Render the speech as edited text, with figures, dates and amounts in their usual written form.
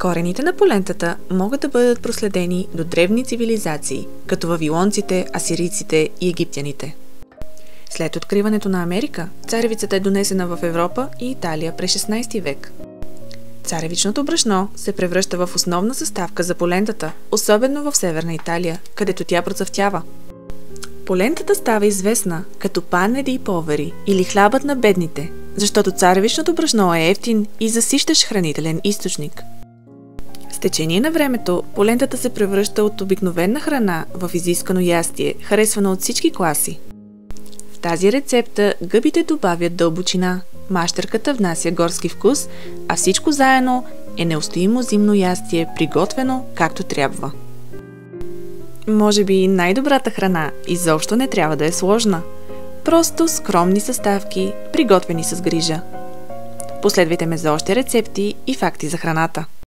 Корените на полентата могат да бъдат проследени до древни цивилизации, като вавилонците, асирийците и египтяните. След откриването на Америка, царевицата е донесена в Европа и Италия през 16 век. Царевичното брашно се превръща в основна съставка за полентата, особено в Северна Италия, където тя процъфтява. Полентата става известна като пане ди повери или хлябът на бедните, защото царевичното брашно е евтин и засищащ хранителен източник. С течение на времето, полентата се превръща от обикновена храна в изискано ястие, харесвано от всички класи. В тази рецепта гъбите добавят дълбочина, мащерката внася горски вкус, а всичко заедно е неустоимо зимно ястие, приготвено както трябва. Може би най-добрата храна изобщо не трябва да е сложна. Просто скромни съставки, приготвени с грижа. Последвайте ме за още рецепти и факти за храната.